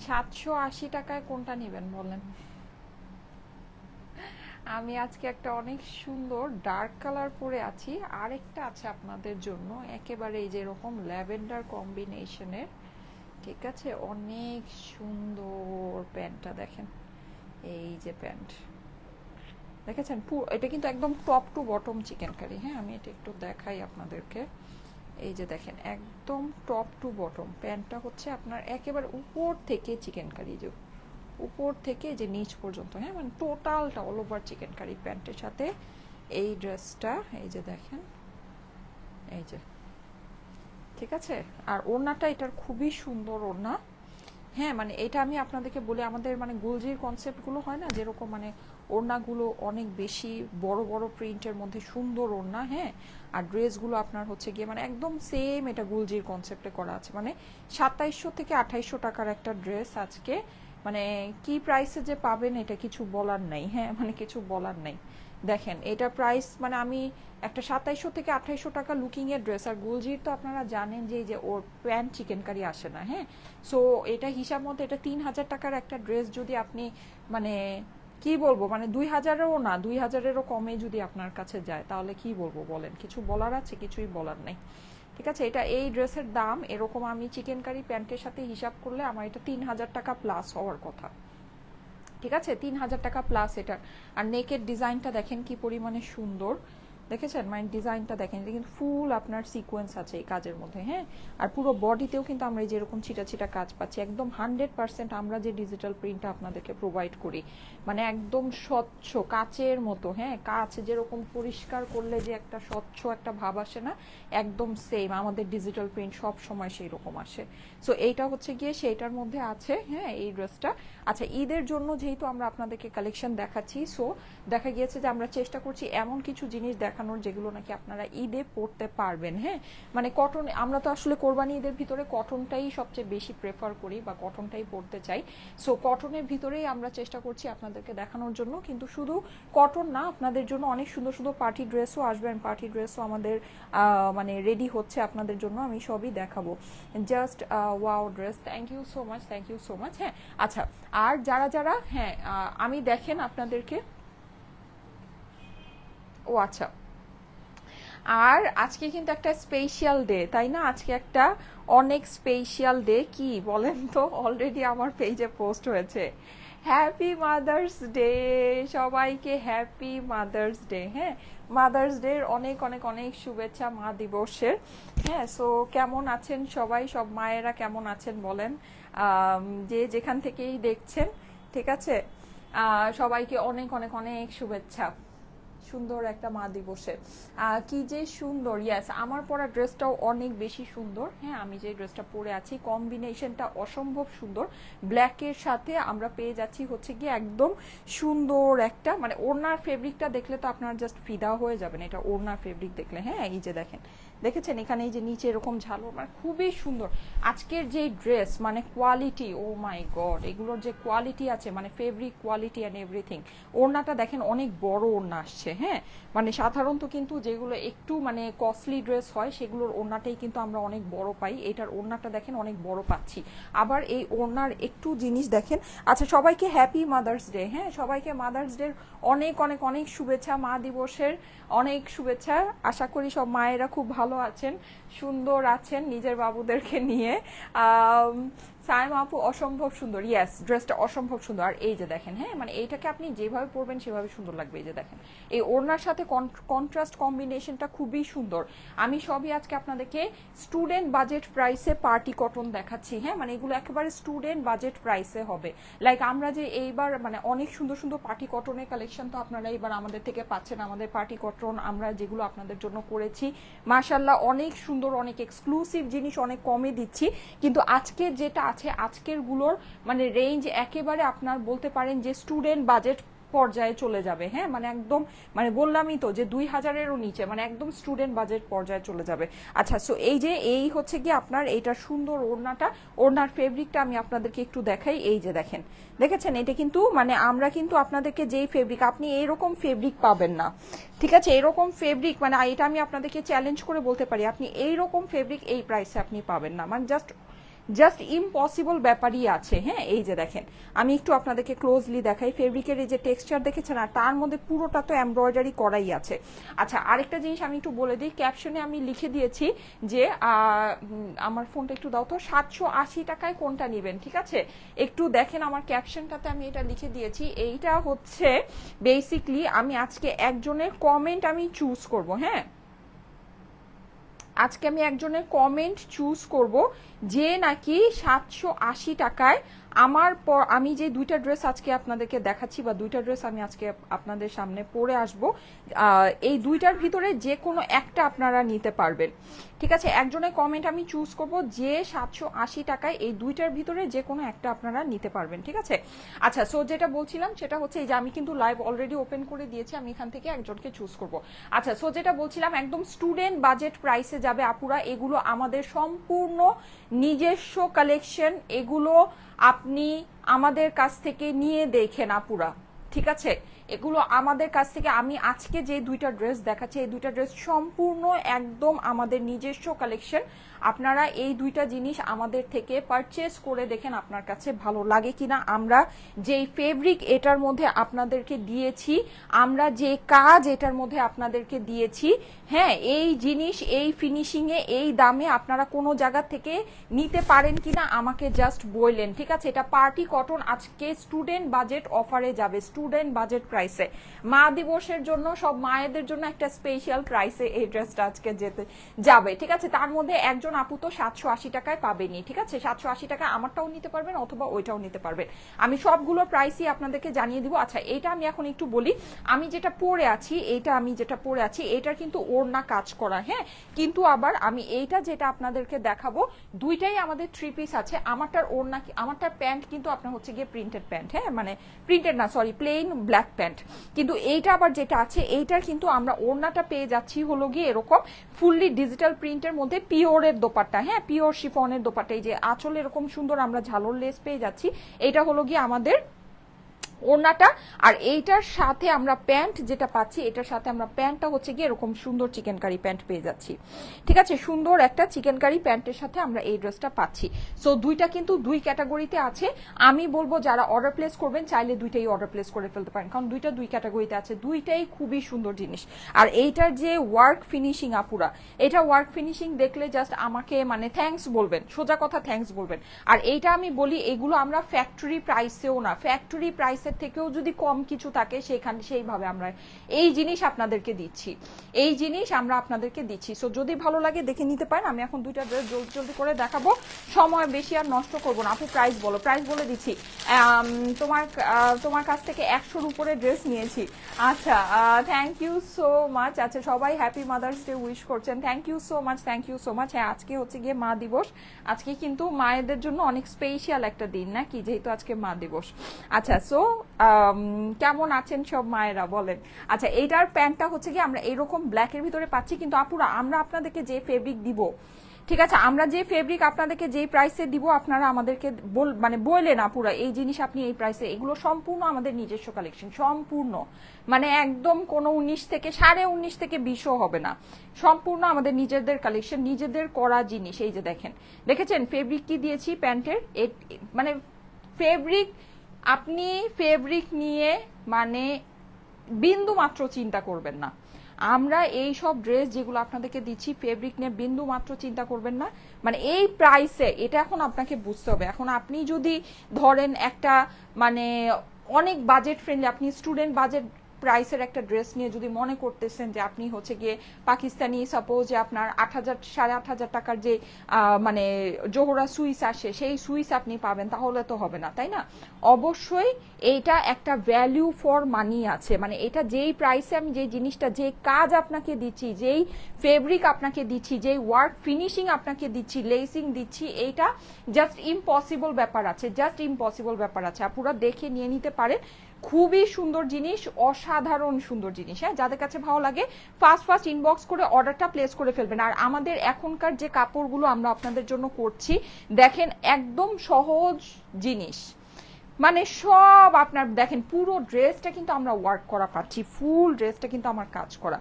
780 টাকায় কোনটা নেবেন বলেন? আমি আজকে একটা অনেক সুন্দর ডার্ক কালার পরে আছি, আরেকটা আছে আপনাদের জন্য একেবারে এই যে এরকম ল্যাভেন্ডার কম্বিনেশনের। ঠিক আছে, অনেক সুন্দর প্যান্টটা দেখেন, এই যে প্যান্ট দেখেছেন, এটা কিন্তু একদম top to bottom chicken curry. হ্যাঁ, আমি এটা একটু দেখাই আপনাদেরকে। এই যে দেখেন, একদম টপ টু বটম প্যান্টটা হচ্ছে আপনার একেবারে উপর থেকে চিকেন কারি, যে উপর থেকে যে নিচ পর্যন্ত। হ্যাঁ, মানে টোটালটা অল ওভার চিকেন কারি প্যান্টের সাথে এই ড্রেসটা। এই যে দেখেন, এই যে, ঠিক আছে। আর ওড়নাটা এটার খুবই সুন্দর ওড়না। হ্যাঁ, মানে এটা আমি আপনাদেরকে বলি, আমাদের মানে গুলজির কনসেপ্টগুলো হয় না যেরকম, মানে ওড়নাগুলো অনেক বেশি বড় বড় প্রিন্টের মধ্যে সুন্দর ওড়না। হ্যাঁ, আর ড্রেসগুলো আপনার হচ্ছে গিয়ে মানে একদম সেম, এটা গুলজির কনসেপ্টে করা আছে। মানে 2700 থেকে 2800 টাকার একটা ড্রেস আজকে মানে কি প্রাইসে যে পাবেন এটা কিছু বলার নাই। হ্যাঁ, মানে কিছু বলার নাই। দেখেন এটা প্রাইস, মানে আমি একটা 2700 থেকে 2800 টাকা লুকিং এর ড্রেস, আর গুলজির তো আপনারা জানেন যে যে ওর প্যান্ট চিকেন কারি আসে না। হ্যাঁ, সো এটা হিসাব মতো এটা 3000 টাকার একটা ড্রেস যদি আপনি মানে কি বলবো, মানে 2000-এরও না, 2000-এরও কমে যদি আপনার কাছে যায় তাহলে কি বলবো বলেন? কিছু বলার আছে? কিছুই বলার নাই। ঠিক আছে, এটা এই ড্রেসের দাম এরকম আমি চিকেন কারি প্যান্টের সাথে হিসাব করলে আমার এটা 3000 টাকা প্লাস হওয়ার কথা। ঠিক আছে, 3000 টাকা প্লাস এটা। আর নেকের ডিজাইনটা দেখেন কি পরিমাণে সুন্দর, দেখেছেন? মানে ডিজাইনটা দেখেন, এটা কিন্তু ফুল আপনার সিকোয়েন্স আছে এই কাজের মধ্যে। হ্যাঁ, আর পুরো বডিতেও কিন্তু আমরা যেরকম ছিটা ছিটা কাজ পাচ্ছি, একদম 100% আমরা যে ডিজিটাল প্রিন্টটা আপনাদেরকে প্রোভাইড করি, মানে একদম স্বচ্ছ কাচের মতো। হ্যাঁ, কাচ যেরকম পরিষ্কার করলে যে একটা স্বচ্ছ একটা ভাব আসে না, একদম সেম আমাদের ডিজিটাল প্রিন্ট সব সময় সেই রকম আসে। সো এইটা হচ্ছে গিয়ে সেইটার মধ্যে আছে। হ্যাঁ, এই ড্রেসটা। আচ্ছা, ঈদের জন্য যেহেতু আমরা আপনাদেরকে কালেকশন দেখাচ্ছি, সো দেখা গিয়েছে যে আমরা চেষ্টা করছি এমন কিছু জিনিস দেখানোর যেগুলো নাকি আপনারা ঈদে পরতে পারবেন। হ্যাঁ, মানে কটন, আমরা তো আসলে কোরবানি ঈদের ভিতরে কটনটাই সবচেয়ে বেশি প্রেফার করি বা কটনটাই পরতে চাই। সো কটনের ভিতরেই আমরা চেষ্টা করছি আপনাদেরকে দেখানোর জন্য। কিন্তু শুধু কটন না, আপনাদের জন্য অনেক সুন্দর সুন্দর পার্টি ড্রেসও আসবেন, পার্টি ড্রেসও আমাদের মানে রেডি হচ্ছে আপনাদের জন্য, আমি সবই দেখাবো। Just wow dress, thank you so much, thank you so much. হ্যাঁ, আচ্ছা, আর যারা যারা, হ্যাঁ আমি দেখেন আপনাদেরকে, ও আচ্ছা, আর আজকে কিন্তু একটা স্পেশাল ডে, তাই না? আজকে একটা অনেক স্পেশাল ডে, কি বলেন তো? অলরেডি আমার পেজে পোস্ট হয়েছে। হ্যাপি মাদার্স ডে সবাইকে, হ্যাপি মাদার্স ডে। হ্যাঁ, মাদার্স ডে অনেক অনেক অনেক শুভেচ্ছা মা দিবসের। হ্যাঁ, সো কেমন আছেন সবাই? সব মায়েরা কেমন আছেন বলেন, যে যেখান থেকেই দেখছেন। ঠিক আছে, সবাইকে অনেক অনেক অনেক শুভেচ্ছা। সুন্দর একটা মা দিবসে, কি যে সুন্দর। ইয়েস, আমার পরা ড্রেসটাও অনেক বেশি সুন্দর। হ্যাঁ, আমি যে ড্রেসটা পরে আছি কম্বিনেশনটা অসম্ভব সুন্দর, ব্ল্যাকের সাথে আমরা পেয়ে যাচ্ছি হচ্ছে গিয়ে একদম সুন্দর একটা, মানে ওড়নার ফেব্রিকটা দেখলে তো আপনারা জাস্ট ফিদা হয়ে যাবেন এটা ওড়নার ফেব্রিক দেখলে। হ্যাঁ, এই যে দেখেন, দেখেছেন এখানে এই যে নিচে এরকম ঝালর, মানে খুবই সুন্দর আজকের যে ড্রেস, মানে কোয়ালিটি, ও মাই গড, এগুলোর যে কোয়ালিটি আছে, মানে ফেব্রিক কোয়ালিটি অ্যান্ড এভরিথিং। ওড়নাটা দেখেন অনেক বড় ওড়না আসছে। হ্যাঁ, মানে সাধারণত কিন্তু যেগুলো একটু মানে কস্টলি ড্রেস হয় সেগুলোর ওড়নাটাই কিন্তু আমরা অনেক বড় পাই, এটার ওড়নাটা দেখেন অনেক বড় পাচ্ছি। আবার এই ওড়নার একটু জিনিস দেখেন। আচ্ছা, সবাইকে হ্যাপি মাদার্স ডে। হ্যাঁ, সবাইকে মাদার্স ডে অনেক অনেক অনেক শুভেচ্ছা, মা দিবসের অনেক শুভেচ্ছা। আশা করি সব মায়েরা খুব ভালো আছেন, সুন্দর আছেন নিজের বাবুদেরকে নিয়ে। সাইমা আপু অসম্ভব সুন্দর, ইয়েস ড্রেসটা অসম্ভব সুন্দর। আর এই যে দেখেন, হ্যাঁ মানে এইটাকে আপনি যেভাবে পরবেন সেভাবে সুন্দর লাগবে। এই যে দেখেন, এই ওড়নার সাথে কন্ট্রাস্ট কম্বিনেশনটা খুবই সুন্দর। আমি সবই আজকে আপনাদেরকে স্টুডেন্ট বাজেট প্রাইসে পার্টি কটন দেখাচ্ছি। হ্যাঁ, মানে এগুলো একেবারে স্টুডেন্ট বাজেট প্রাইসে হবে। লাইক আমরা যে এইবার মানে অনেক সুন্দর সুন্দর পার্টি কটনের কালেকশন তো আপনারা এবার আমাদের থেকে পাচ্ছেন। আমাদের পার্টি কটন আমরা যেগুলো আপনাদের জন্য করেছি মাশাআল্লাহ অনেক সুন্দর, অনেক এক্সক্লুসিভ জিনিস অনেক কমে দিচ্ছি। কিন্তু আজকের যেটা আছে, আজকের গুলোর মানে রেঞ্জ একেবারে আপনার বলতে পারেন যে স্টুডেন্ট বাজেট পর্যায়ে চলে যাবে। হ্যাঁ, মানে একদম মানে বললামই তো যে 2000-এরও নিচে, মানে একদম স্টুডেন্ট বাজেট পর্যায়ে চলে যাবে। আচ্ছা, সো এই যে এই হচ্ছে কি আপনার এইটার সুন্দর ওড়নাটা, ওড়নার ফেব্রিকটা আমি আপনাদেরকে একটু দেখাই। এই যে দেখেন, দেখেছেন এটা কিন্তু মানে আমরা কিন্তু আপনাদেরকে যেই ফেব্রিক, আপনি এইরকম ফেব্রিক পাবেন না। ঠিক আছে, এরকম ফেব্রিক মানে এটা আমি আপনাদেরকে চ্যালেঞ্জ করে বলতে পারি, আপনি এইরকম ফেব্রিক এই প্রাইসে আপনি পাবেন না। মানে জাস্ট জাস্ট ইম্পসিবল ব্যাপারই আছে। হ্যাঁ, এই যে দেখেন, আমি একটু আপনাদেরকে ক্লোজলি দেখাই, ফেব্রিকের এই যে টেক্সচার দেখেছেন, আর তার মধ্যে পুরোটা তো এমব্রয়ডারি করাই আছে। আচ্ছা, আরেকটা জিনিস আমি একটু বলে দিই, ক্যাপশনে আমি লিখে দিয়েছি যে আমার ফোনটা একটু দাও তো, 780 টাকায় কোনটা নেবেন, ঠিক আছে? একটু দেখেন আমার ক্যাপশনটাতে আমি এটা লিখে দিয়েছি। এইটা হচ্ছে বেসিকলি আমি আজকে একজনের কমেন্ট আমি চুজ করব। হ্যাঁ, আজকে আমি একজনের কমেন্ট চুজ করব যে নাকি 780 টাকায় আমার আমি যে দুইটা ড্রেস আজকে আপনাদেরকে দেখাচ্ছি, বা দুইটা ড্রেস আমি আজকে আপনাদের সামনে পরে আসব, এই দুইটার ভিতরে যে কোনো একটা আপনারা নিতে পারবেন, ঠিক আছে? একজনের কমেন্ট আমি চুজ করব যে 780 টাকায় এই দুইটার ভিতরে যে কোনো একটা আপনারা নিতে পারবেন, ঠিক আছে? আচ্ছা, সো যেটা বলছিলাম সেটা হচ্ছে এই যে আমি কিন্তু লাইভ অলরেডি ওপেন করে দিয়েছি, আমি এখান থেকে একজনকে চুজ করব। আচ্ছা, সো যেটা বলছিলাম, একদম স্টুডেন্ট বাজেট প্রাইসে যাবে আপুরা, এগুলো আমাদের সম্পূর্ণ নিজস্ব কালেকশন, এগুলো আপনি আমাদের কাছ থেকে নিয়ে দেখেন আপুরা, ঠিক আছে? এগুলো আমাদের কাছ থেকে, আমি আজকে যে দুইটা ড্রেস দেখাচ্ছি এই দুইটা ড্রেস সম্পূর্ণ একদম আমাদের নিজস্ব কালেকশন। আপনারা এই দুইটা জিনিস আমাদের থেকে পারচেজ করে দেখেন আপনার কাছে ভালো লাগে কিনা। আমরা যেই ফেব্রিক এটার মধ্যে আপনাদেরকে দিয়েছি, আমরা যে কাজ এটার মধ্যে আপনাদেরকে দিয়েছি, হ্যাঁ, এই জিনিস এই ফিনিশিংয়ে এই দামে আপনারা কোনো জায়গা থেকে নিতে পারেন কিনা আমাকে জাস্ট বললেন, ঠিক আছে? এটা পার্টি কটন, আজকে স্টুডেন্ট বাজেট অফারে যাবে, স্টুডেন্ট বাজেট প্রাইসে, মা দিবসের জন্য, সব মায়েদের জন্য একটা স্পেশাল প্রাইসে এই ড্রেসটা আজকে যাবে, ঠিক আছে? তার মধ্যে একজন আপু তো 780 টাকায় পাবেনি, ঠিক আছে? 780 টাকা আমারটাও নিতে পারবেন অথবা ওইটাও নিতে পারবেন, আমি সবগুলো প্রাইসই আপনাদেরকে জানিয়ে দিব। আচ্ছা, এইটা আমি এখন একটু বলি, আমি যেটা পরে আছি, এইটার কিন্তু ওড়না কাজ করা, হ্যাঁ, কিন্তু আবার আমি এইটা যেটা আপনাদেরকে দেখাবো দুইটাই আমাদের 3 পিস আছে। আমারটার ওড়না, আমারটার প্যান্ট কিন্তু আপনার হচ্ছে গিয়ে প্রিন্টেড প্যান্ট, হ্যাঁ, মানে প্রিন্টেড না, সরি, প্লেন ব্ল্যাক প্যান্ট। কিন্তু এইটা আবার যেটা আছে, এইটার কিন্তু আমরা ওড়নাটা পেয়ে যাচ্ছি হলো গিয়ে এরকম ফুললি ডিজিটাল প্রিন্টের মধ্যে পিওরের দোপাট্টা, হ্যাঁ, পিওর শিফনের দোপাট্টা, এই যে আঁচল এরকম সুন্দর আমরা ঝালর লেস পেয়ে যাচ্ছি, এটা হলো গিয়ে আমাদের ওড়নাটা। আর এইটার সাথে আমরা প্যান্ট যেটা পাচ্ছি, এটার সাথে আমরা প্যান্টটা হচ্ছে গিয়ে এরকম সুন্দর চিকেন কারি প্যান্ট পেয়ে যাচ্ছি, ঠিক আছে? সুন্দর একটা চিকেন কারি প্যান্টের সাথে আমরা এই ড্রেসটা পাচ্ছি। সো দুইটা কিন্তু দুই ক্যাটাগরিতে আছে। আমি বলবো যারা অর্ডার প্লেস করবেন চাইলে দুইটাই অর্ডার প্লেস করে ফেলতে পারেন, কারণ দুইটা দুই ক্যাটাগরিতে আছে, দুইটাই খুবই সুন্দর জিনিস। আর এইটার যে ওয়ার্ক ফিনিশিং আপুরা, এটা ওয়ার্ক ফিনিশিং দেখলে জাস্ট আমাকে মানে থ্যাঙ্কস বলবেন, সোজা কথা থ্যাঙ্কস বলবেন। আর এইটা আমি বলি, এগুলো আমরা ফ্যাক্টরি প্রাইসেও না, ফ্যাক্টরি প্রাইসে থেকেও যদি কম কিছু থাকে সেখানে সেইভাবে আমরা এই জিনিস আপনাদেরকে দিচ্ছি, এই জিনিস আমরা আপনাদেরকে দিচ্ছি। সো যদি ভালো লাগে দেখে নিতে পারেন। আমি এখন দুইটা ড্রেস জলদি জলদি করে দেখাবো, সময় বেশি আর নষ্ট করবো না। আপু প্রাইস বলো, প্রাইস বলে দিচ্ছি। তোমার কাছ থেকে 100-র উপরে ড্রেস নিয়েছি। আচ্ছা, থ্যাংক ইউ সো মাচ। আচ্ছা, সবাই হ্যাপি মাদার্স ডে উইশ করছেন, thank you so much, thank you so much. হ্যাঁ, আজকে হচ্ছে গিয়ে মা দিবস, আজকে কিন্তু মায়েদের জন্য অনেক স্পেশাল একটা দিন নাকি, যেহেতু আজকে মা দিবস। আচ্ছা, সো কেমন আছেন সব মায়েরা বলেন। আচ্ছা, এইটার প্যান্টটা হচ্ছে কি আমরা এরকম ব্ল্যাকের ভিতরে পাচ্ছি, কিন্তু আপুরা আমরা আপনাদেরকে যে ফেব্রিক দিব, ঠিক আছে, আমরা যে ফেব্রিক আপনাদেরকে যে প্রাইসে দিব, আপনারা আমাদেরকে মানে বললেন আপুরা এই জিনিস আপনি এই প্রাইসে, এগুলো সম্পূর্ণ আমাদের নিজস্ব কালেকশন, সম্পূর্ণ, মানে একদম কোনো 19 থেকে 19.5 থেকে 20 হবে না, সম্পূর্ণ আমাদের নিজেদের কালেকশন, নিজেদের করা জিনিস। এই যে দেখেছেন ফেব্রিক কি দিয়েছি প্যান্টের, মানে ফেব্রিক, আপনি ফেব্রিক নিয়ে মানে বিন্দু মাত্র চিন্তা করবেন না। আমরা এই সব ড্রেস যেগুলো আপনাদেরকে দিচ্ছি ফেব্রিক নিয়ে বিন্দু মাত্র চিন্তা করবেন না, মানে এই প্রাইসে এটা এখন আপনাকে বুঝতে হবে। এখন আপনি যদি ধরেন একটা মানে অনেক বাজেট ফ্রেন্ডলি, আপনি স্টুডেন্ট বাজেট প্রাইসের একটা ড্রেস নিয়ে যদি মনে করতেছেন যে আপনি হচ্ছে গিয়ে পাকিস্তানি, সাপোজ যে আপনার 8,000 8,500 টাকার যে মানে জোহরা সুইস আসে সেই সুইস আপনি পাবেন, তাহলে তো হবে না, তাই না? অবশ্যই এইটা একটা ভ্যালু ফর মানি আছে, মানে এটা যেই প্রাইসে আমি যে জিনিসটা, যে কাজ আপনাকে দিচ্ছি, যেই ফেব্রিক আপনাকে দিচ্ছি, যেই ওয়ার্ক ফিনিশিং আপনাকে দিচ্ছি, লেসিং দিচ্ছি, এইটা জাস্ট ইম্পসিবল ব্যাপার আছে, জাস্ট ইম্পসিবল ব্যাপার আছে। আপনারা দেখে নিয়ে নিতে পারেন, খুবই সুন্দর জিনিস, অসাধারণ সুন্দর জিনিস। হ্যাঁ, যাদের কাছে ভালো লাগে ফার্স্ট ইনবক্স করে অর্ডারটা প্লেস করে ফেলবেন। আর আমাদের এখনকার যে কাপড়গুলো আমরা আপনাদের জন্য করছি, দেখেন একদম সহজ জিনিস, মানে সব আপনার দেখেন পুরো ড্রেসটা কিন্তু আমরা ওয়ার্ক করা পাচ্ছি, ফুল ড্রেসটা কিন্তু আমার কাজ করা,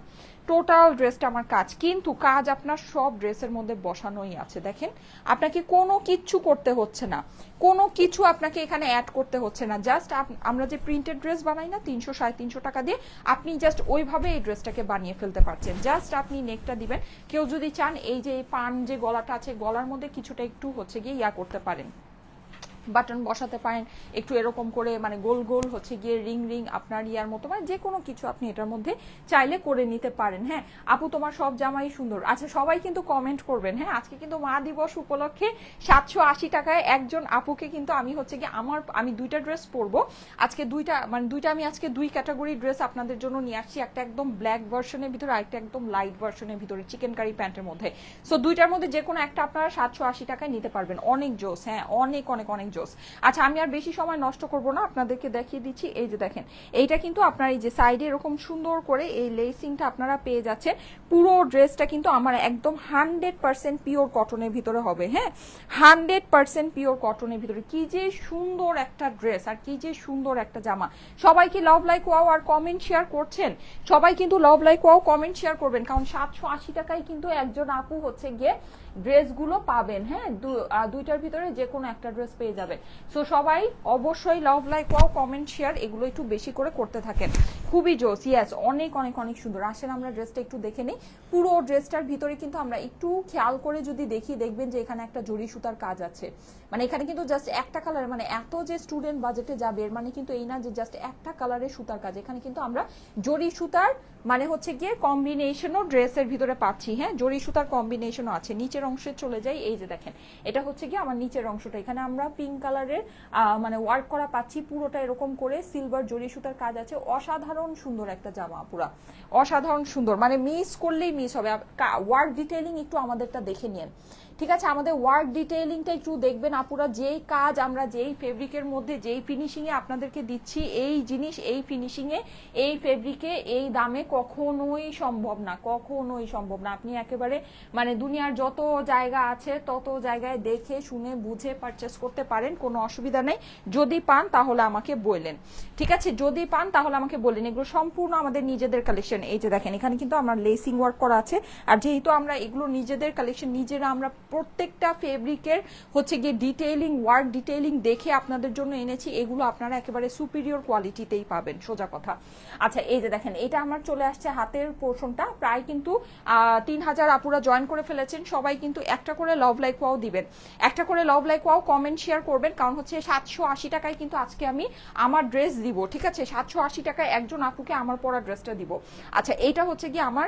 টোটাল ড্রেসটা আমার কাজ, কিন্তু কাজ আপনার সব ড্রেসের মধ্যে বসানোই আছে। দেখেন আপনাকে কোনো কিচ্ছু করতে হচ্ছে না, কোনো কিছু আপনাকে এখানে অ্যাড করতে হচ্ছে না। জাস্ট আমরা যে প্রিন্টেড ড্রেস বানাই না 300 350 টাকা দিয়ে, আপনি জাস্ট ওইভাবে এই ড্রেসটাকে বানিয়ে ফেলতে পারছেন। জাস্ট আপনি নেকটা দিবেন। কেউ যদি চান এই যে পান যে গলাটা আছে, গলার মধ্যে কিছুটা একটু হচ্ছে গিয়ে ইয়া করতে পারেন, বাটন বসাতে পারেন একটু এরকম করে, মানে গোল গোল হচ্ছে গিয়ে রিং রিং আপনার ইয়ার মতো, মানে যে কোনো কিছু আপনি এটার মধ্যে চাইলে করে নিতে পারেন। হ্যাঁ আপু তোমার সব জামাই সুন্দর। আচ্ছা সবাই কিন্তু কমেন্ট করবেন। হ্যাঁ আজকে কিন্তু মা দিবস উপলক্ষে 780 টাকায় একজন আপুকে কিন্তু আমি হচ্ছে গিয়ে আমি দুইটা ড্রেস পরবো আজকে, দুইটা আমি আজকে দুই ক্যাটাগরি ড্রেস আপনাদের জন্য নিয়ে আসছি। একটা একদম ব্ল্যাক ভার্সনের ভিতরে, আরেকটা একদম লাইট ভার্সনের ভিতরে চিকেন কারি প্যান্টের মধ্যে। সো দুইটার মধ্যে যে কোনো একটা আপনারা 780 টাকায় নিতে পারবেন। অনেক জোস, হ্যাঁ অনেক অনেক অনেক জোস। আচ্ছা আমি আর বেশি সময় নষ্ট করব না, আপনাদেরকে দেখিয়ে দিচ্ছি। এই যে দেখেন এইটা কিন্তু আপনার এই যে সাইডে এরকম সুন্দর করে এই লেসিংটা আপনারা পেয়ে যাচ্ছেন। পুরো ড্রেসটা কিন্তু আমার একদম 100% পিওর কটনের ভিতরে হবে। হ্যাঁ 100% পিওর কটনের ভিতরে। কি যে সুন্দর একটা ড্রেস আর কি যে সুন্দর একটা জামা। সবাই কি লাভ লাইক ওয়াও আর কমেন্ট শেয়ার করছেন? সবাই কিন্তু love like wow comment share করবেন, কারণ 780 টাকায় কিন্তু একজন আপু হচ্ছে গিয়ে ড্রেসগুলো পাবেন। হ্যাঁ দুইটার ভিতরে যে কোনো একটা ড্রেস পেয়ে যাবে। সো সবাই অবশ্যই love like wow comment share এগুলো একটু বেশি করে করতে থাকেন। খুবই জোস, ইয়েস অনেক অনেক অনেক সুন্দর। আসেন আমরা ড্রেসটা একটু দেখে নিই। পুরো ড্রেসটার ভিতরে কিন্তু আমরা একটু খেয়াল করে যদি দেখি, দেখবেন যে এখানে একটা জরি সুতার কাজ আছে। মানে এখানে কিন্তু জাস্ট একটা কালার, মানে এত যে স্টুডেন্ট বাজেটে যাবে এর মানে কিন্তু এই না যে জাস্ট একটা কালারের সুতার কাজ। এখানে কিন্তু আমরা জরি সুতার মানে হচ্ছে গিয়ে কম্বিনেশনও ড্রেসের ভিতরে পাচ্ছি। হ্যাঁ জরি সুতার কম্বিনেশনও আছে। নিচের অংশে চলে যাই, এই যে দেখেন এটা হচ্ছে গিয়ে আমার নিচের অংশটা। এখানে আমরা পিঙ্ক কালারের মানে ওয়ার্ক করা পাচ্ছি, পুরোটা এরকম করে সিলভার জরি সুতার কাজ আছে। অসাধারণ সুন্দর একটা জামা, পুরা অসাধারণ সুন্দর, মানে মিস করলেই মিস হবে। ওয়ার্ক ডিটেইলিং একটু আমাদেরটা দেখে নিন, ঠিক আছে? আমাদের ওয়ার্ক ডিটেইলিংটা একটু দেখবেন আপুরা। যেই কাজ আমরা যেই ফেব্রিকের মধ্যে যেই ফিনিশিং এ আপনাদেরকে দিচ্ছি, এই জিনিস এই ফিনিশিং এ এই ফেব্রিকে এই দামে কখনোই সম্ভব না, কখনোই সম্ভব না। আপনি একেবারে মানে দুনিয়ার যত জায়গা আছে তত জায়গায় দেখে শুনে বুঝে পারচেস করতে পারেন, কোনো অসুবিধা নেই। যদি পান তাহলে আমাকে বললেন, ঠিক আছে? যদি পান তাহলে আমাকে বললেন। এগুলো সম্পূর্ণ আমাদের নিজেদের কালেকশন। এই যে দেখেন এখানে কিন্তু আমার লেসিং ওয়ার্ক করা আছে। আর যেহেতু আমরা এগুলো নিজেদের কালেকশন, নিজেরা আমরা প্রত্যেকটা ফেব্রিকের হচ্ছে গিয়ে ডিটেইলিং ওয়ার্ক ডিটেইলিং দেখে আপনাদের জন্য এনেছি, এগুলো আপনারা একেবারে সুপিরিয়র কোয়ালিটিতেই পাবেন, সোজা কথা। আচ্ছা এই যে দেখেন এটা আমার চলে আসছে হাতের পোর্শনটা। প্রায় কিন্তু 3000 আপুরা জয়েন করে ফেলেছেন। সবাই কিন্তু একটা করে লাভ লাইক ওয়াও দিবেন, একটা করে love like wow comment share করবেন, কারণ হচ্ছে 780 টাকায় কিন্তু আজকে আমি আমার ড্রেস দিব, ঠিক আছে? 780 টাকায় একজন আপুকে আমার পরা ড্রেসটা দিব। আচ্ছা এইটা হচ্ছে গিয়ে আমার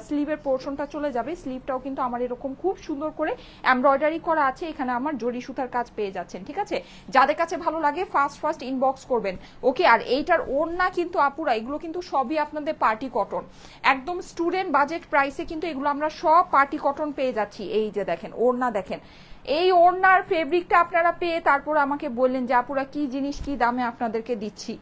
স্লিভের পোর্শনটা চলে যাবে। স্লিভটাও কিন্তু আমার এরকম খুব সুন্দর করে এমব্রয়ডারি করা আছে। এখানে আমার জরি সুতার কাজ পেয়ে যাচ্ছেন, ঠিক আছে? যাদের কাছে ভালো লাগে ফার্স্ট ইনবক্স করবেন, ওকে? আর এইটার ওড়না কিন্তু আপুরা এগুলো কিন্তু সবই আপনাদের পার্টি কটন, একদম স্টুডেন্ট বাজেট প্রাইসে কিন্তু এগুলো আমরা সব পার্টি কটন পেয়ে যাচ্ছি। এই যে দেখেন ওড়না, দেখেন এই ওড়নার ফেব্রিকটা আপনারা পেয়ে তারপর আমাকে বললেন যে আপুরা কি জিনিস কি দামে আপনাদেরকে দিচ্ছি,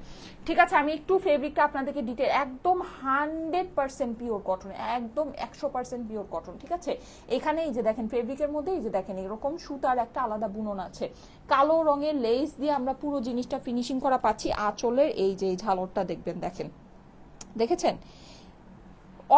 ঠিক আছে? আমি একটু ফেব্রিকটা আপনাদেরকে ডিটেল, একদম 100% পিওর কটন, একদম 100% পিওর কটন, ঠিক আছে? এখানে এই যে দেখেন ফেব্রিকের মধ্যে এই যে দেখেন এরকম সুতার একটা আলাদা বুনন আছে, কালো রঙের লেস দিয়ে আমরা পুরো জিনিসটা ফিনিশিং করা পাচ্ছি। আঁচলের এই যে ঝালরটা দেখবেন, দেখেন দেখেছেন,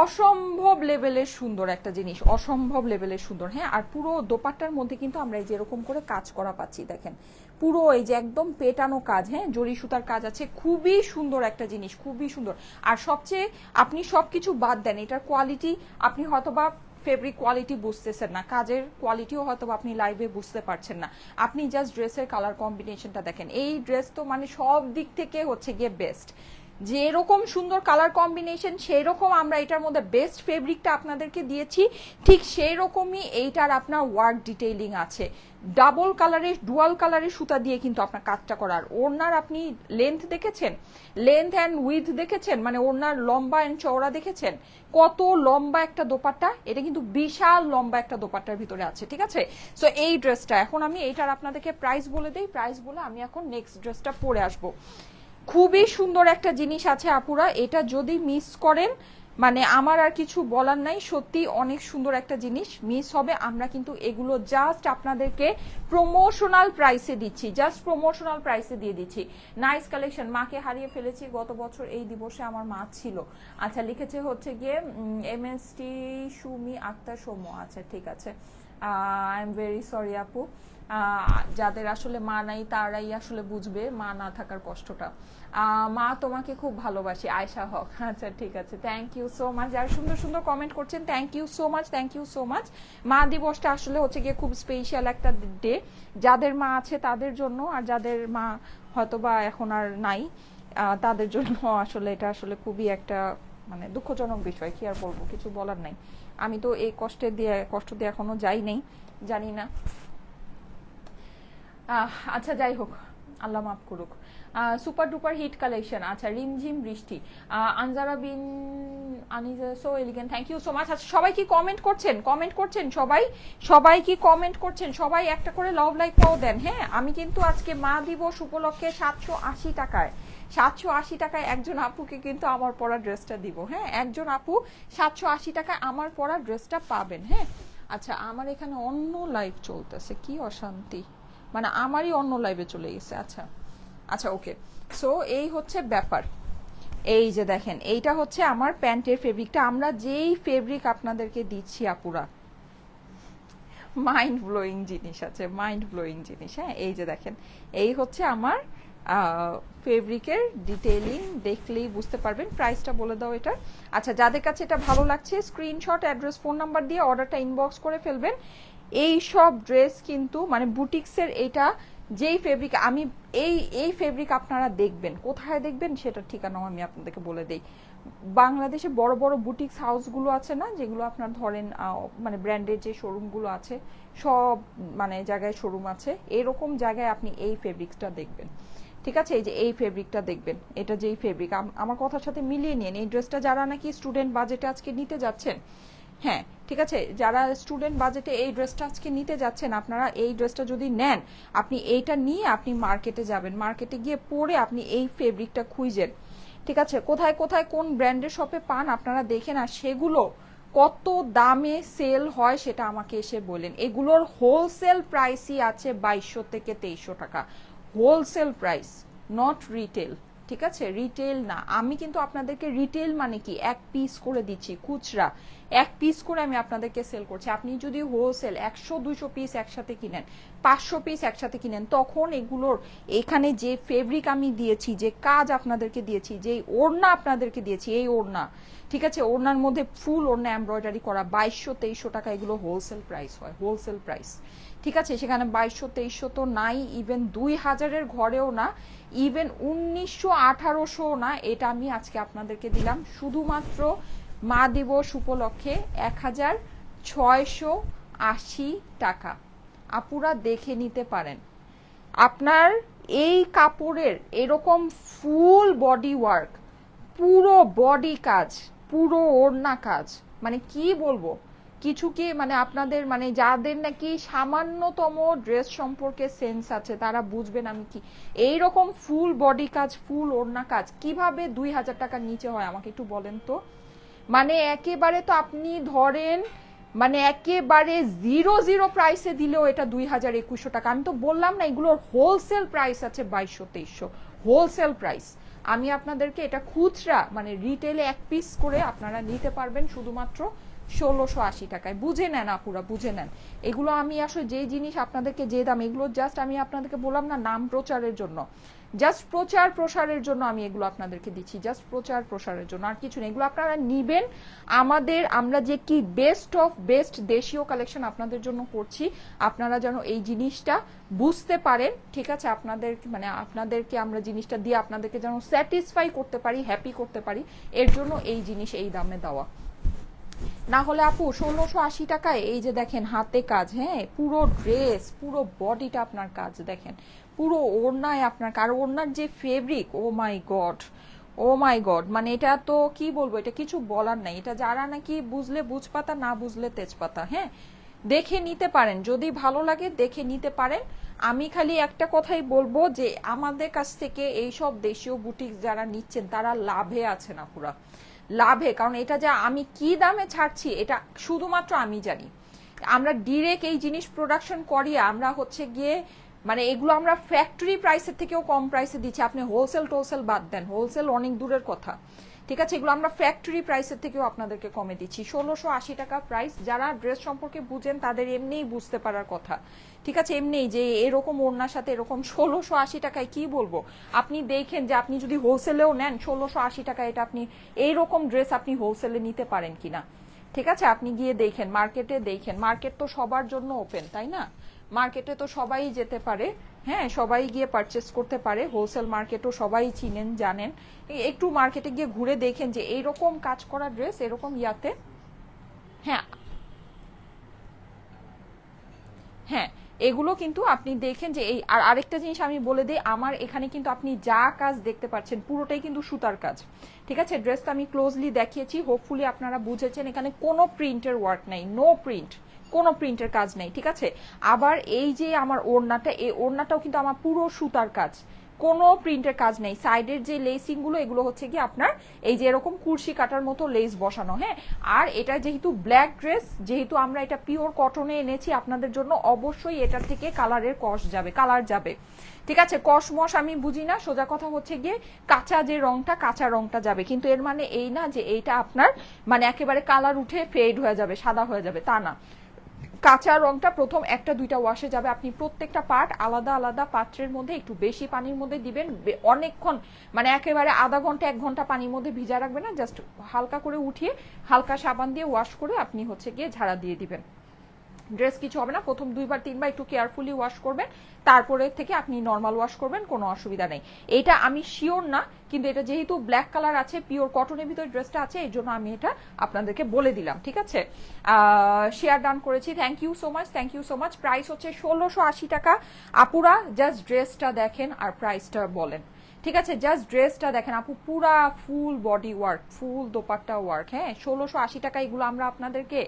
অসম্ভব লেভেলের সুন্দর একটা জিনিস, অসম্ভব লেভেলের সুন্দর। হ্যাঁ আর পুরো দোপাট্টার মধ্যে কিন্তু আমরা এই যে এরকম করে কাজ করা পাচ্ছি, দেখেন পুরো এই যে একদম পেটানো কাজ। হ্যাঁ জরি সুতার কাজ আছে, খুবই সুন্দর একটা জিনিস, খুবই সুন্দর। আর সবচেয়ে আপনি সবকিছু বাদ দেন, এটার কোয়ালিটি আপনি হয়তোবা ফেব্রিক কোয়ালিটি বুঝতেছেন না, কাজের কোয়ালিটিও হয়তো আপনি লাইভে বুঝতে পারছেন না, আপনি জাস্ট ড্রেসের কালার কম্বিনেশনটা দেখেন। এই ড্রেস তো মানে সব দিক থেকে হচ্ছে গিয়ে বেস্ট। যেরকম সুন্দর কালার কম্বিনেশন সেই রকম আমরা এটার মধ্যে বেস্ট ফেব্রিকটা আপনাদেরকে দিয়েছি, ঠিক সেই রকমই এইটার আপনার ওয়ার্ক ডিটেইলিং আছে। ডাবল কালারের ডুয়াল কালারের সুতা দিয়ে কিন্তু আপনার কাজটা করার। ওড়নার আপনি লেন্থ দেখেছেন, লেন্থ অ্যান্ড উইথ দেখেছেন, মানে ওড়নার লম্বা অ্যান্ড চওড়া দেখেছেন, কত লম্বা একটা দোপাট্টা। এটা কিন্তু বিশাল লম্বা একটা দোপাট্টার ভিতরে আছে, ঠিক আছে? সো এই ড্রেসটা এখন আমি এইটার আপনাদেরকে প্রাইস বলে দেই, প্রাইস বলে আমি এখন নেক্সট ড্রেসটা পরে আসবো। খুবই সুন্দর একটা জিনিস আছে আপুরা, এটা যদি মিস করেন মানে আমার আর কিছু বলার নাই, সত্যি অনেক সুন্দর একটা জিনিস, মিস হবে। আমরা কিন্তু এগুলো জাস্ট আপনাদেরকে প্রমোশনাল প্রাইসে দিচ্ছি, জাস্ট প্রমোশনাল প্রাইসে দিয়ে দিচ্ছি। Nice collection. মাকে হারিয়ে ফেলেছি গত বছর এই দিবসে, আমার মা ছিল। আচ্ছা লিখেছে হচ্ছে গিয়ে MST সুমি আক্তার সৌম্য। আচ্ছা ঠিক আছে, আই এম ভেরি সরি আপু। যাদের আসলে মা নাই তারাই আসলে বুঝবে মা না থাকার কষ্টটা। মা তোমাকে খুব ভালোবাসি, আয়শা হক। আচ্ছা ঠিক আছে, থ্যাংক ইউ সো মাচ। যারা সুন্দর সুন্দর কমেন্ট করছেন thank you so much, thank you so much. মা দিবসটা আসলে হচ্ছে গিয়ে খুব স্পেশাল একটা ডে, যাদের মা আছে তাদের জন্য, আর যাদের মা হয়তোবা এখন আর নাই তাদের জন্য আসলে এটা আসলে খুবই একটা মানে দুঃখজনক বিষয়। কি আর বলবো, কিছু বলার নাই। আমি তো এই কষ্ট দিয়ে এখনো যাই নাই, জানি না। আচ্ছা যাই হোক, আল্লাহ মাফ করুক। Super duper hit collection. আচ্ছা Rimjhim Brishti, Anjara bin Aniza so elegant, thank you so much. আচ্ছা সবাই কি কমেন্ট করছেন? কমেন্ট করছেন সবাই? সবাই কি কমেন্ট করছেন? সবাই একটা করে লাভ লাইক পাও দেন। হ্যাঁ আমি কিন্তু আজকে মা দিবস উপলক্ষে 780 টাকায় 780 টাকায় একজন আপুকে কিন্তু আমার পরা ড্রেসটা দিব। হ্যাঁ একজন আপু 780 টাকায় আমার পরা ড্রেসটা পাবেন। হ্যাঁ আচ্ছা আমার এখানে অন্য লাইভ চলতেছে, কি অশান্তি, মানে আমারই অন্য লাইভে চলে গেছে। আচ্ছা আচ্ছা ওকে, সো এই হচ্ছে ব্যাপার। এই যে দেখেন এইটা হচ্ছে আমার প্যান্টের ফেব্রিকটা, আমরা যেই ফেব্রিক আপনাদেরকে দিচ্ছি আপুরা, মাইন্ড ব্লোয়িং জিনিস আছে, মাইন্ড ব্লোয়িং জিনিস। হ্যাঁ এই যে দেখেন এই হচ্ছে আমার ফেব্রিকের ডিটেইলিং, দেখলেই বুঝতে পারবেন। প্রাইসটা বলে দাও এটা। আচ্ছা যাদের কাছে এটা ভালো লাগছে স্ক্রিনশট, অ্যাড্রেস, ফোন নাম্বার দিয়ে অর্ডারটা ইনবক্স করে ফেলবেন। এই সব ড্রেস কিন্তু মানে বুটিক্সের এটা যেই ফেব্রিক, আমি এই ফেব্রিক আপনারা দেখবেন কোথায় দেখবেন সেটার ঠিকানাও আমি আপনাদেরকে বলে দেই। বাংলাদেশে বড় বড় বুটিক্স হাউসগুলো আছে না, যেগুলো আপনার ধরেন মানে ব্র্যান্ডের যে শোরুমগুলো আছে, সব মানে জায়গায় শোরুম আছে, এরকম জায়গায় আপনি এই ফেব্রিক্সটা দেখবেন। ঠিক আছে, এই যে এই ফেব্রিকটা দেখবেন, এটা যেই ফেব্রিক আমার কথার সাথে মিলিয়ে নিন। এই ড্রেসটা যারা নাকি স্টুডেন্ট বাজেটে আজকে নিতে যাচ্ছেন, হ্যাঁ ঠিক আছে, যারা স্টুডেন্ট বাজেটে এই ড্রেসটা আজকে নিতে যাচ্ছেন, আপনারা এই ড্রেসটা যদি নেন, আপনি এইটা নিয়ে আপনি মার্কেটে যাবেন, মার্কেটে গিয়ে পরে আপনি এই ফেব্রিকটা খুঁজেন। ঠিক আছে, কোথায় কোথায় কোন ব্র্যান্ডের শপে পান আপনারা দেখেন, আর সেগুলো কত দামে সেল হয় সেটা আমাকে এসে বলেন। এগুলোর হোলসেল প্রাইসই আছে 2200 থেকে 2300 টাকা, হোলসেল প্রাইস, নট রিটেল। ঠিক আছে, রিটেল না। আমি কিন্তু আপনাদেরকে রিটেল মানে কি এক পিস করে দিচ্ছি, খুচরা এক পিস করে আমি আপনাদেরকে সেল করছি। আপনি যদি হোলসেল 100-200 পিস একসাথে কিনেন, 500 পিস একসাথে কিনেন, তখন এগুলোর এখানে যে ফেব্রিক আমি দিয়েছি, যে কাজ আপনাদেরকে দিয়েছি, যে ওড়না আপনাদেরকে দিয়েছি, এই ওড়না, ঠিক আছে, ওড়নার মধ্যে ফুল ওড়না এমব্রয়ডারি করা 2200-2300 টাকা এগুলো হোলসেল প্রাইস হয়, হোলসেল প্রাইস। ঠিক আছে, সেখানে 2200-2300 তো নাই, ইভেন 2000-এর ঘরেও না, ইভেন 1900-1800 না। এটা আমি আজকে আপনাদেরকে দিলাম শুধুমাত্র মা দিবস উপলক্ষে 1680 টাকা। আপুরা দেখে নিতে পারেন। আপনার এই কাপড়ের এরকম ফুল বডি ওয়ার্ক, পুরো বডি কাজ, পুরো ওড়না কাজ, মানে কি বলবো, কিছু কি মানে আপনাদের মানে যাদের নাকি সামান্যতম ড্রেস সম্পর্কে সেন্স আছে তারা বুঝবেন আমি কি, এইরকম ফুল বডি কাজ, ফুল ওড়না কাজ কিভাবে 2000 টাকার নিচে হয় আমাকে একটু বলেন তো। মানে একেবারে তো আপনি ধরেন মানে একেবারে 00 প্রাইসে দিলেও এটা 2000-2100 টাকা। আমি তো বললাম না এগুলোর হোলসেল প্রাইস আছে 2200-2300, হোলসেল প্রাইস। আমি আপনাদেরকে এটা খুচরা মানে রিটেলে এক পিস করে আপনারা নিতে পারবেন শুধুমাত্র 1680 টাকায়। বুঝে নেন আপুরা, বুঝে নেন। এগুলো আমি আসলে যে জিনিস আপনাদেরকে যে দাম, এগুলো জাস্ট আমি আপনাদেরকে বললাম না নাম প্রচারের জন্য, জাস্ট প্রচার প্রসারের জন্য আমি এগুলো আপনাদেরকে দিচ্ছি, জাস্ট প্রচার প্রসারের জন্য, আর কিছু নেই। এগুলো আপনারা নিবেন আমাদের, আমরা যে কি বেস্ট অফ বেস্ট দেশীয় কালেকশন আপনাদের জন্য করছি, আপনারা যেন এই জিনিসটা বুঝতে পারেন। ঠিক আছে, আপনাদের মানে আপনাদেরকে আমরা জিনিসটা দিয়ে আপনাদেরকে যেন স্যাটিসফাই করতে পারি, হ্যাপি করতে পারি, এর জন্য এই জিনিস এই দামে দেওয়া। না হলে আপু 1680 টাকায় এই যে দেখেন হাতে কাজ, হ্যাঁ পুরো ড্রেস, পুরো বডিটা আপনার কাজ, দেখেন পুরো ওড়নায় আপনার, আর ওড়নার যে ফেব্রিক, ও মাই গড, ও মাই গড, মানে এটা তো কি বলবো, এটা কিছু বলার নাই। এটা যারা নাকি বুঝলে বুঝপাতা, না বুঝলে তেজপাতা। হ্যাঁ দেখে নিতে পারেন, যদি ভালো লাগে দেখে নিতে পারেন। আমি খালি একটা কথাই বলবো যে আমাদের কাছ থেকে এইসব দেশীয় বুটিক যারা নিচ্ছেন তারা লাভে আছে না পুরা, লাভে, কারণ এটা যে আমি কি দামে ছাড়ছি এটা শুধুমাত্র আমি জানি। আমরা ডিরেক্ট এই জিনিস প্রোডাকশন করিয়ে আমরা হচ্ছে গিয়ে মানে এগুলো আমরা ফ্যাক্টরি প্রাইসের থেকেও কম প্রাইসে দিচ্ছি। আপনি হোলসেল টোলসেল বাদ দেন, হোলসেল অনেক দূরের কথা, ঠিক আছে? এগুলো আমরা ফ্যাক্টরি প্রাইসের থেকেও আপনাদেরকে কমে দিচ্ছি। 1680 টাকা প্রাইস। যারা ড্রেস সম্পর্কে বুঝেন তাদের এমনিই বুঝতে পারার কথা, ঠিক আছে? এমনিই যে এরকম ওড়নার সাথে এরকম 1680 টাকায় কি বলবো, আপনি দেখেন যে আপনি যদি হোলসেলেও নেন 1680 টাকা এটা আপনি এইরকম ড্রেস আপনি হোলসেলে নিতে পারেন কিনা, ঠিক আছে? আপনি গিয়ে দেখেন, মার্কেটে দেখেন, মার্কেট তো সবার জন্য ওপেন, তাই না? মার্কেটে তো সবাই যেতে পারে, হ্যাঁ, সবাই গিয়ে পারচেস করতে পারে। হোলসেল মার্কেটও সবাই চিনেন জানেন। একটু মার্কেটে গিয়ে ঘুরে দেখেন যে এইরকম কাজ করা ড্রেস এরকম ইয়াতে, হ্যাঁ হ্যাঁ, এগুলো কিন্তু আপনি দেখেন যে এই। আর আরেকটা জিনিস আমি বলে দিই, আমার এখানে কিন্তু আপনি যা কাজ দেখতে পাচ্ছেন পুরোটাই কিন্তু সুতার কাজ, ঠিক আছে? ড্রেসটা আমি ক্লোজলি দেখিয়েছি, হোপফুলি আপনারা বুঝেছেন। এখানে কোনো প্রিন্টের ওয়ার্ক নাই, নো প্রিন্ট, কোনো প্রিন্টের কাজ নেই, ঠিক আছে? আবার এই যে আমার ওড়নাটা, এই ওড়নাটাও কিন্তু আমার পুরো সুতার কাজ, কোনো প্রিন্টের কাজ নেই। সাইডের যে লেসিং গুলো এগুলো হচ্ছে কি আপনার এই যে এরকম কুরশি কাটার মতো লেস বসানো, হ্যাঁ। আর এটা যেহেতু ব্ল্যাক ড্রেস, যেহেতু আমরা এটা পিওর কটনে এনেছি আপনাদের জন্য, অবশ্যই এটার থেকে কালারের কস যাবে, কালার যাবে, ঠিক আছে? কসমস আমি বুঝি না, সোজা কথা হচ্ছে গিয়ে কাঁচা যে রংটা, কাঁচা রংটা যাবে, কিন্তু এর মানে এই না যে এইটা আপনার মানে একেবারে কালার উঠে ফেড হয়ে যাবে, সাদা হয়ে যাবে, তা না। কাঁচা রংটা প্রথম একটা দুইটা ওয়াশে যাবে। আপনি প্রত্যেকটা পার্ট আলাদা আলাদা পাত্রের মধ্যে একটু বেশি পানির মধ্যে দিবেন, অনেকক্ষণ মানে একেবারে আধা ঘন্টা 1 ঘন্টা পানির মধ্যে ভিজা রাখবেন না, জাস্ট হালকা করে উঠিয়ে হালকা সাবান দিয়ে ওয়াশ করে আপনি হচ্ছে গিয়ে ঝাড়া দিয়ে দিবেন। ড্রেস কিছু হবে না, প্রথম 2বার 3বার একটু কেয়ারফুলি ওয়াশ করবেন, তারপরে থেকে আপনি নর্মাল ওয়াশ করবেন, কোনো অসুবিধা নেই। এটা আমি শিওর না, কিন্তু এটা যেহেতু ব্ল্যাক কালার আছে, পিওর কটনের ভিতরে ড্রেসটা আছে, এর জন্য আমি এটা আপনাদেরকে বলে দিলাম, ঠিক আছে? শেয়ার ডান করেছি, thank you so much, thank you so much. Price হচ্ছে 1680 টাকা। আপুরা জাস্ট ড্রেসটা দেখেন আর প্রাইসটা বলেন, ঠিক আছে? জাস্ট ড্রেসটা দেখেন আপু, পুরা ফুল বডি ওয়ার্ক, ফুল দোপাট্টা ওয়ার্ক, হ্যাঁ। 1680 টাকা এগুলো আমরা আপনাদেরকে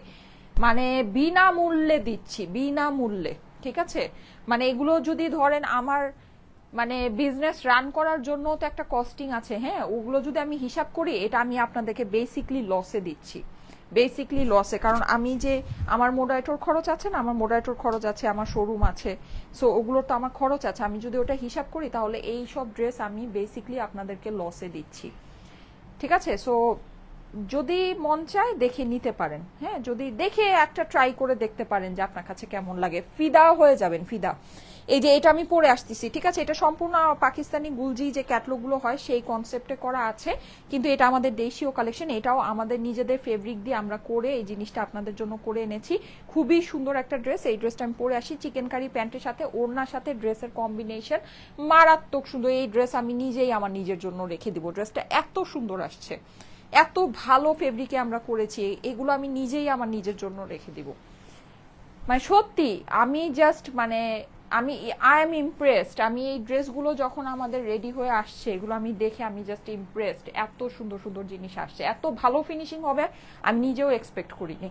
মানে বিনামূল্যে দিচ্ছি, বিনামূল্যে, ঠিক আছে? মানে এগুলো যদি ধরেন আমার মানে বিজনেস রান করার জন্য তো একটা কস্টিং আছে, হ্যাঁ। ওগুলো যদি আমি হিসাব করি, এটা আমি আপনাদেরকে বেসিকলি লসে দিচ্ছি, বেসিকলি লসে। কারণ আমি যে আমার মোডারেটর খরচ আছে না, আমার মোডারেটর খরচ আছে, আমার শোরুম আছে, সো ওগুলোর তো আমার খরচ আছে। আমি যদি ওটা হিসাব করি তাহলে এই সব ড্রেস আমি বেসিকলি আপনাদেরকে লসে দিচ্ছি, ঠিক আছে? সো যদি মন চায় দেখে নিতে পারেন, হ্যাঁ। যদি দেখে একটা ট্রাই করে দেখতে পারেন যে আপনার কাছে কেমন লাগে, ফিদা হয়ে যাবেন, ফিদা। এই যে এটা আমি পরে আসতেছি, ঠিক আছে? এটা সম্পূর্ণ পাকিস্তানি গুলজি যে ক্যাটলগুলো হয় সেই কনসেপ্টে করা আছে, কিন্তু এটা আমাদের দেশীয় কালেকশন। এটাও আমাদের নিজেদের ফেব্রিক দিয়ে আমরা করে এই জিনিসটা আপনাদের জন্য করে এনেছি। খুবই সুন্দর একটা ড্রেস। এই ড্রেসটা আমি পরে আসি চিকেন কারি প্যান্টের সাথে, ওড়নার সাথে ড্রেসের কম্বিনেশন মারাত্মক সুন্দর। এই ড্রেস আমি নিজেই আমার নিজের জন্য রেখে দিব। ড্রেসটা এত সুন্দর আসছে, এত ভালো ফেব্রিকে আমরা করেছি, এগুলো আমি নিজেই আমার নিজের জন্য রেখে দিব। মানে সত্যি আমি জাস্ট মানে আমি আই এম ইমপ্রেসড। আমি এই ড্রেসগুলো যখন আমাদের রেডি হয়ে আসছে এগুলো আমি দেখে আমি জাস্ট ইমপ্রেসড। এত সুন্দর সুন্দর জিনিস আসছে, এত ভালো ফিনিশিং হবে আমি নিজেও এক্সপেক্ট করিনি।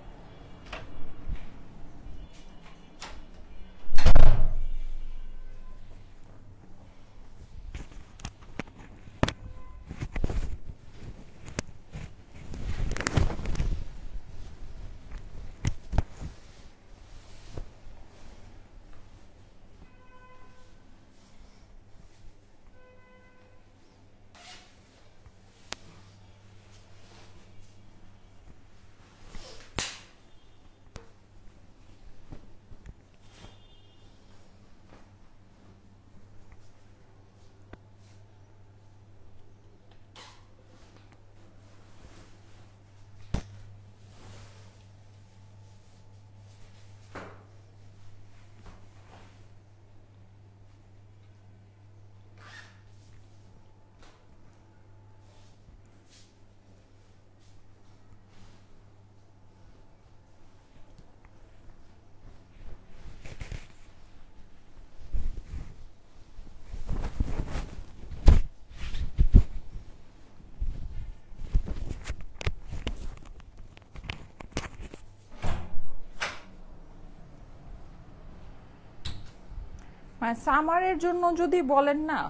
মানে সামারের জন্য যদি বলেন না,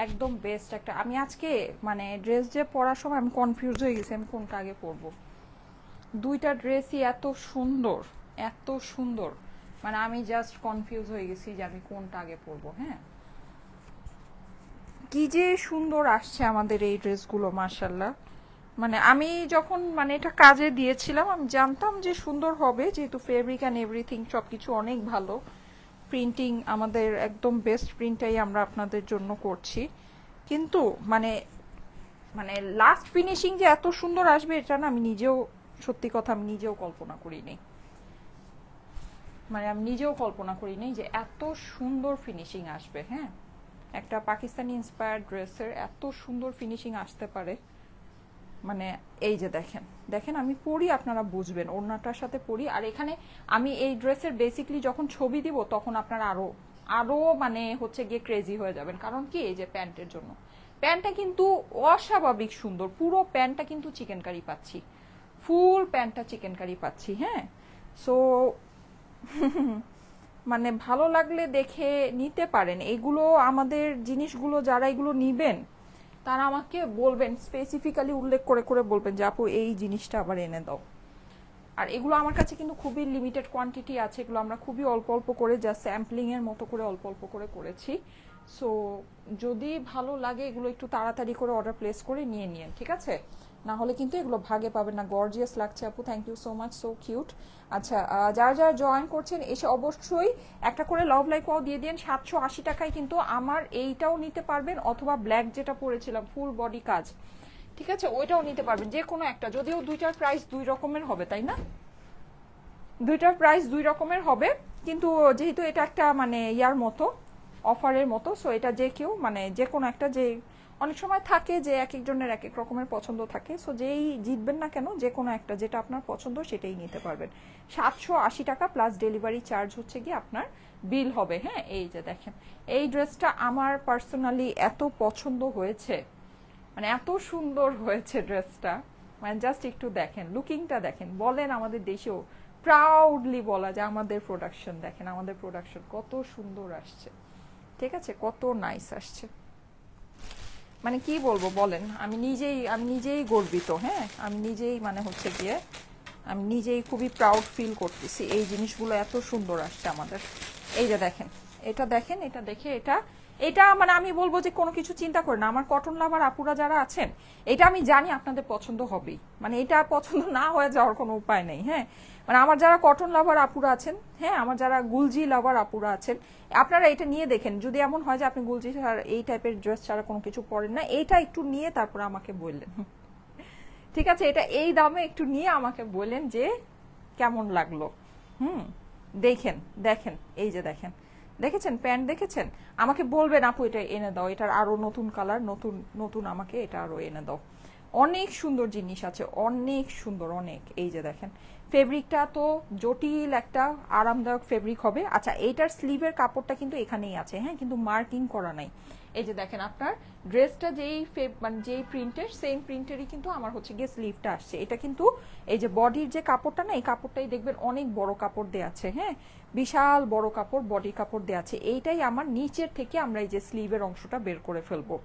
একদম বেস্ট একটা। আমি আজকে মানে ড্রেস যে পরার সময় আমি কনফিউজ হয়ে গেছি আমি কোনটা আগে পরবো। দুইটা ড্রেসই এত সুন্দর, এত সুন্দর, মানে আমি জাস্ট কনফিউজ হয়ে গেছি যে আমি কোনটা আগে পরবো। হ্যাঁ, কি যে সুন্দর আসছে আমাদের এই ড্রেসগুলো মাশাল্লাহ। মানে আমি যখন মানে এটা কাজে দিয়েছিলাম আমি জানতাম যে সুন্দর হবে, যেহেতু ফেব্রিক অ্যান্ড এভরিথিং সবকিছু অনেক ভালো, প্রিন্টিং আমাদের একদম বেস্ট প্রিন্টটাই আমরা আপনাদের জন্য করছি, কিন্তু মানে মানে লাস্ট ফিনিশিং যে এত সুন্দর আসবে এটা না আমি নিজেও, সত্যি কথা আমি নিজেও কল্পনা করিনি। মানে আমি নিজেও কল্পনা করিনি যে এত সুন্দর ফিনিশিং আসবে। হ্যাঁ, একটা পাকিস্তানি ইন্সপায়ার্ড ড্রেসের এত সুন্দর ফিনিশিং আসতে পারে। মানে এই যে দেখেন, দেখেন আমি পরি আপনারা বুঝবেন, ওড়নাটার সাথে পরি। আর এখানে আমি এই ড্রেসের বেসিকলি যখন ছবি দিব তখন আপনারা আরো আরো মানে হচ্ছে গিয়ে ক্রেজি হয়ে যাবেন। কারণ কি, এই যে প্যান্টের জন্য, প্যান্টটা কিন্তু অস্বাভাবিক সুন্দর, পুরো প্যান্টটা কিন্তু চিকেন কারি পাচ্ছি, ফুল প্যান্টটা চিকেন কারি পাচ্ছি। হ্যাঁ, সো মানে ভালো লাগলে দেখে নিতে পারেন। এগুলো আমাদের জিনিসগুলো যারা এগুলো নিবেন তারা আমাকে বলবেন, স্পেসিফিক্যালি উল্লেখ করে করে বলবেন যে আপু এই জিনিসটা আবার এনে দাও। আর এগুলো আমার কাছে কিন্তু খুবই লিমিটেড কোয়ান্টিটি আছে, এগুলো আমরা খুবই অল্প অল্প করে জাস্ট স্যাম্পলিং এর মতো করে অল্প অল্প করে করেছি। সো যদি ভালো লাগে এগুলো একটু তাড়াতাড়ি করে অর্ডার প্লেস করে নিয়ে নিন, ঠিক আছে? না হলে কিন্তু এগুলো ভাগে পাবেন না। গর্জিয়াস লাগছে আপু, thank you so much, so cute. আচ্ছা, যারা যারা জয়েন করছেন এসে অবশ্যই একটা করে লাভ লাইক ওয়াও দিয়ে দিন। 780 টাকায় কিন্তু আমার এইটাও নিতে পারবেন, অথবা ব্ল্যাক যেটা পরেছিলাম ফুল বডি কাজ, ঠিক আছে, ওইটাও নিতে পারবেন, যে কোনো একটা। যদিও দুইটার প্রাইস দুই রকমের হবে, তাই না? দুইটার প্রাইস দুই রকমের হবে, কিন্তু যেহেতু এটা একটা মানে ইয়ার মতো, অফারের মতো, সো এটা যে কেউ মানে যে কোনো একটা, যে অনেক সময় থাকে যে এক একজনের এক এক রকমের পছন্দ থাকে, সো যেই জিতবেন না কেন যে কোনো একটা যেটা আপনার পছন্দ সেটাই নিতে পারবেন। 780 টাকা প্লাস ডেলিভারি চার্জ হচ্ছে গিয়ে আপনার বিল হবে। হ্যাঁ, এই যে দেখেন, এই ড্রেসটা আমার পার্সোনালি এত পছন্দ হয়েছে, মানে এত সুন্দর হয়েছে ড্রেসটা, মানে জাস্ট একটু দেখেন, লুকিংটা দেখেন, বলেন আমাদের দেশেও প্রাউডলি বলা যায় আমাদের প্রোডাকশন, দেখেন আমাদের প্রোডাকশন কত সুন্দর আসছে, ঠিক আছে, কত নাইস আসছে, মানে কি বলবো বলেন, আমি নিজেই গর্বিত। হ্যাঁ, আমি নিজেই মানে হচ্ছে গিয়ে আমি নিজেই খুবই প্রাউড ফিল করতেছি, এই জিনিসগুলো এত সুন্দর আসছে আমাদের। এই যে দেখেন, এটা দেখেন, এটা দেখে এটা এটা মানে আমি বলবো যে কোনো কিছু চিন্তা করে না, আমার কটন লাভার আপুরা যারা আছেন, এটা আমি জানি আপনাদের পছন্দ হবেই, মানে এটা পছন্দ না হয়ে যাওয়ার কোনো উপায় নেই। হ্যাঁ, মানে আমার যারা কটন লাভার আপুরা আছেন, হ্যাঁ, আমার যারা গুলজি লাভার আপুরা আছেন, আপনারা এটা নিয়ে দেখেন, যদি এমন হয় যে আপনি গুলজি ছাড়া এই টাইপের ড্রেস ছাড়া কোনো কিছু পরেন না, এইটা একটু নিয়ে তারপর আমাকে বললেন, ঠিক আছে, এটা এই দামে একটু নিয়ে আমাকে বললেন যে কেমন লাগলো। দেখেন দেখেন, এই যে দেখেন, দেখেছেন প্যান্ট, দেখেছেন, আমাকে বলবেন আপু এটা এনে দাও, এটার আরো নতুন কালার, নতুন নতুন আমাকে এটা আরো এনে দাও। অনেক সুন্দর জিনিস আছে, অনেক সুন্দর, অনেক। এই যে দেখেন, ফেব্রিকটা তো জটিল একটা আরামদায়ক ফেব্রিক হবে। আচ্ছা, এইটার স্লিভের কাপড়টা কিন্তু এখানেই আছে, হ্যাঁ, কিন্তু মার্কিং করা নাই। এই যে দেখেন, আপনার ড্রেসটা মানে যেই প্রিন্টের, সেম প্রিন্টেরই কিন্তু আমার হচ্ছে গিয়ে স্লিভটা আসছে। এটা কিন্তু এই যে বডির যে কাপড়টা না, এই কাপড়টাই দেখবেন অনেক বড় কাপড় দেয়া আছে, হ্যাঁ, বিশাল বড় কাপড়, বডি কাপড় দেয়া আছে। এইটাই আমার নিচের থেকে আমরা এই যে স্লিভের অংশটা বের করে ফেলবো,